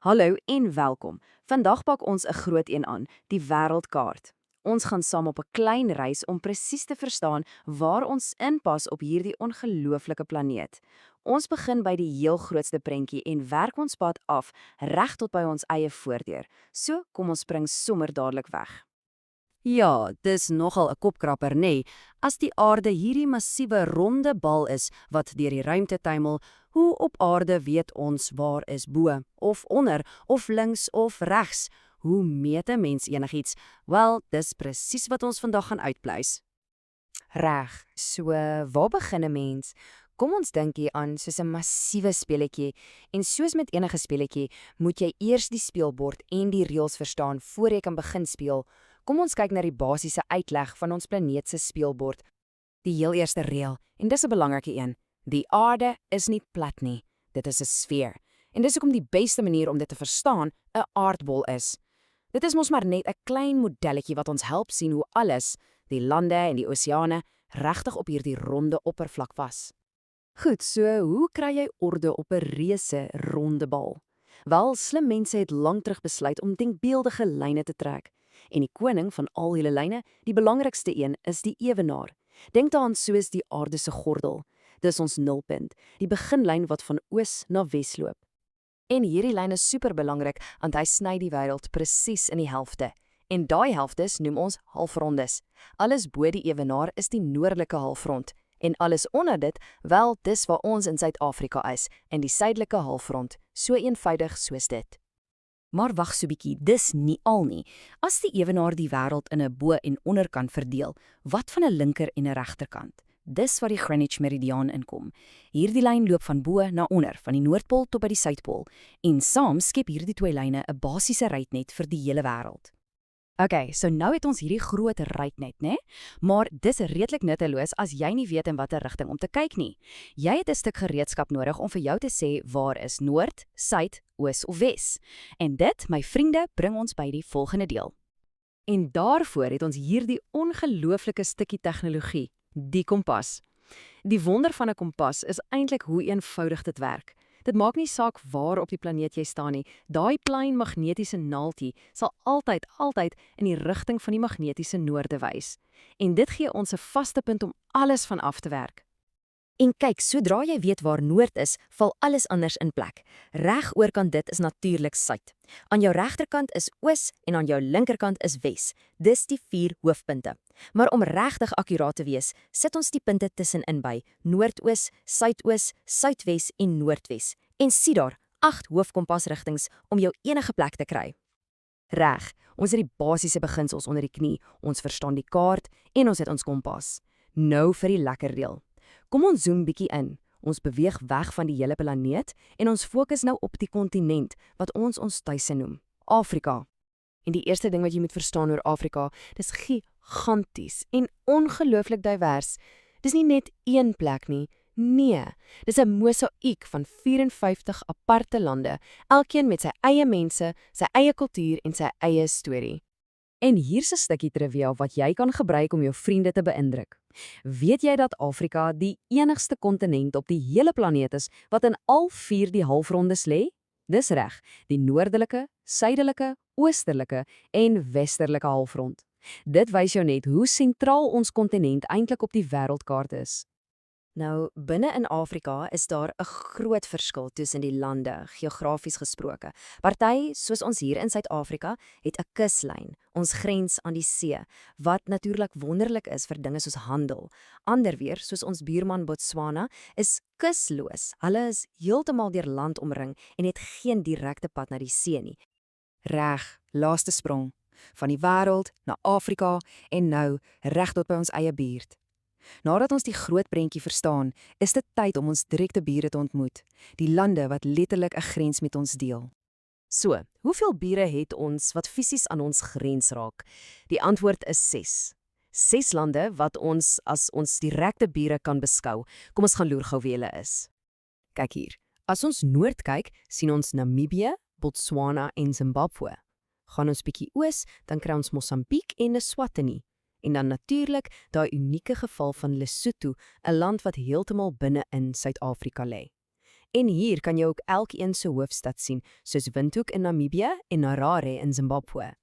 Hallo en welkom. Vandag pak ons 'n groot een aan, die wêreldkaart. Ons gaan saam op 'n klein reis om presies te verstaan waar ons inpas op hierdie ongelooflike planeet. Ons begin by die heel grootste prentjie en werk ons pad af reg tot by ons eie voordeur. So, kom ons spring sommer dadelik weg. Ja, dis nogal 'n kopkrapper, nê? As die aarde hierdie massiewe ronde bal is wat deur die ruimte tuimel, hoe op aarde weet ons waar is bo of onder of links of regs? Hoe meet 'n mens enigiets? Wel, dis presies wat ons vandag gaan uitpleis. Reg, so waar begin 'n mens? Kom ons dink hier aan soos 'n massiewe speletjie en soos met enige speletjie moet jy eers die speelbord en die reëls verstaan voor jy kan begin speel. Kom ons kyk na die basiese uitleg van ons planeet se speelbord. Die heel eerste reël, en dis 'n belangrike een. Die aarde is nie plat nie, dit is 'n sfeer. En dis hoekom die beste manier om dit te verstaan 'n aardbol is. Dit is mos maar net 'n klein modelletjie wat ons help sien hoe alles, die lande en die oseane, regtig op hierdie ronde oppervlak was. Goed, so hoe kry jy orde op 'n reuse ronde bal? Wel, slim mense het lank terug besluit om denkbeeldige lyne te trek. En die koning van al hierdie lyne, die belangrikste een, is die ewenaar. Dink daaraan soos die aarde se gordel. Dis ons nulpunt, die beginlyn wat van oos na wes loop. En hierdie lyn is superbelangrik want hy sny die wêreld presies in die helfte. En daai helftes noem ons halfrondes. Alles bo die ewenaar is die noordelike halfrond en alles onder dit, wel, dis waar ons in Suid-Afrika is, in die suidelike halfrond, so eenvoudig soos dit. Maar wag so bietjie, dis nie al nie. As die ewenaar die wêreld in 'n bo- en onderkant verdeel, wat van 'n linker en 'n regterkant? Dis waar die Greenwich Meridiaan inkom. Hierdie lyn loop van bo na onder, van die Noordpool tot by die Suidpool, en saam skep hierdie twee lyne 'n basiese ruitnet vir die hele wêreld. Okay, so nou het ons hierdie groot ruitnet, né? Maar dis redelik nutteloos as jy nie weet in watter rigting om te kyk nie. Jy het 'n stuk gereedskap nodig om vir jou te sê waar is noord, suid, oos of wes. En dit, my vriende, bring ons by die volgende deel. En daarvoor het ons hierdie ongelooflike stukkie tegnologie, die kompas. Die wonder van 'n kompas is eintlik hoe eenvoudig dit werk. Dit maak nie saak waar op die planeet jy staan nie, daai klein magnetiese naaltjie sal altyd in die rigting van die magnetiese noorde wys. En dit gee ons 'n vaste punt om alles van af te werk. En kyk, sodra jy weet waar noord is, val alles anders in plek. Reg oorkant dit is natuurlik suid. Aan jou regterkant is oos en aan jou linkerkant is wes. Dis die 4 hoofpunte. Maar om regtig akkuraat te wees, sit ons die punte tussenin by noordoos, suidoos, suidwes en noordwes. En sien daar 8 hoofkompasrigtings om jou enige plek te kry. Reg, ons het die basiese beginsels onder die knie, ons verstaan die kaart en ons het ons kompas. Nou vir die lekker deel. Kom ons zoom bietjie in. Ons beweeg weg van die hele planeet en ons fokus nou op die kontinent wat ons tuise noem, Afrika. En die eerste ding wat jy moet verstaan oor Afrika, dis giganties en ongelooflik divers. Dis nie net een plek nie, nee, dis 'n mosaïek van 54 aparte lande, elkeen met sy eie mense, sy eie kultuur en sy eie storie. En hier's 'n stukkie trivia wat jy kan gebruik om jou vriende te beïndruk. Weet jy dat Afrika die enigste kontinent op die hele planeet is wat in al 4 die halfrondes lê? Dis reg, die noordelike, suidelike, oosterlike en westerlike halfrond. Dit wys jou net hoe sentraal ons kontinent eintlik op die wêreldkaart is. Nou, binne in Afrika is daar 'n groot verskil tussen die lande, geografies gesproke. Party, soos ons hier in Suid-Afrika, het 'n kuslyn, ons grens aan die see, wat natuurlik wonderlik is vir dinge soos handel. Ander weer, soos ons buurman Botswana, is kusloos. Hulle is heeltemal deur land omring en het geen direkte pad na die see nie. Reg, laaste sprong. Van die wêreld na Afrika en nou reg tot by ons eie buurt. Nadat ons die groot prentjie verstaan, is dit tyd om ons direkte bure te ontmoet, die lande wat letterlik 'n grens met ons deel. So, hoeveel bure het ons wat fisies aan ons grens raak? Die antwoord is 6. 6 lande wat ons as ons direkte bure kan beskou. Kom ons gaan loer gou wie hulle is. Kyk hier. As ons noord kyk, sien ons Namibië, Botswana en Zimbabwe. Gaan ons bietjie oos, dan kry ons Mosambiek en Eswatini. En dan natuurlik daai unieke geval van Lesotho, 'n land wat heeltemal binne in Suid-Afrika lê. En hier kan jy ook elkeen se hoofstad sien, soos Windhoek in Namibië en Harare in Zimbabwe.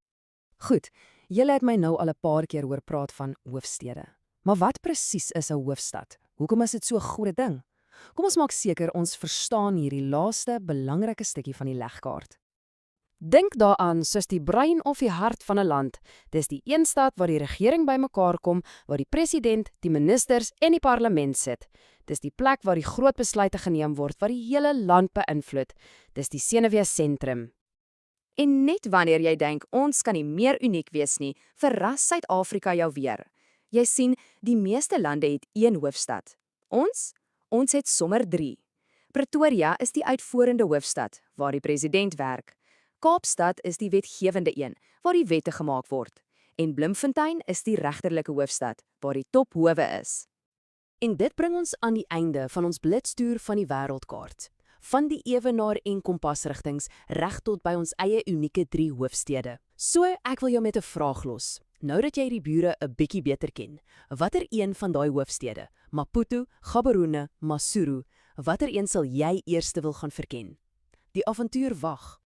Goed, julle het my nou al 'n paar keer hoor praat van hoofstede. Maar wat presies is 'n hoofstad? Hoekom is dit so 'n groot ding? Kom ons maak seker ons verstaan hierdie laaste belangrike stukkie van die legkaart. Dink daaraan soos die brein of die hart van 'n land. Dis die een stad waar die regering bymekaar kom, waar die president, die ministers en die parlement sit. Dis die plek waar die groot besluite geneem word wat die hele land beïnvloed. Dis die senuweesentrum. En net wanneer jy dink ons kan nie meer uniek wees nie, verras Suid-Afrika jou weer. Jy sien, die meeste lande het een hoofstad. Ons het sommer 3. Pretoria is die uitvoerende hoofstad, waar die president werk. Kaapstad is die wetgewende een, waar die wette gemaak word. En Bloemfontein is die regterlike hoofstad, waar die tophowe is. En dit bring ons aan die einde van ons blitstoer van die wêreldkaart. Van die ewenaar en kompasrigtings reg tot by ons eie unieke 3 hoofstede. So, ek wil jou met 'n vraag los. Nou dat jy die bure 'n bietjie beter ken, watter een van daai hoofstede, Maputo, Gaborone, Masuru, watter een sal jy eerste wil gaan verken? Die avontuur wag.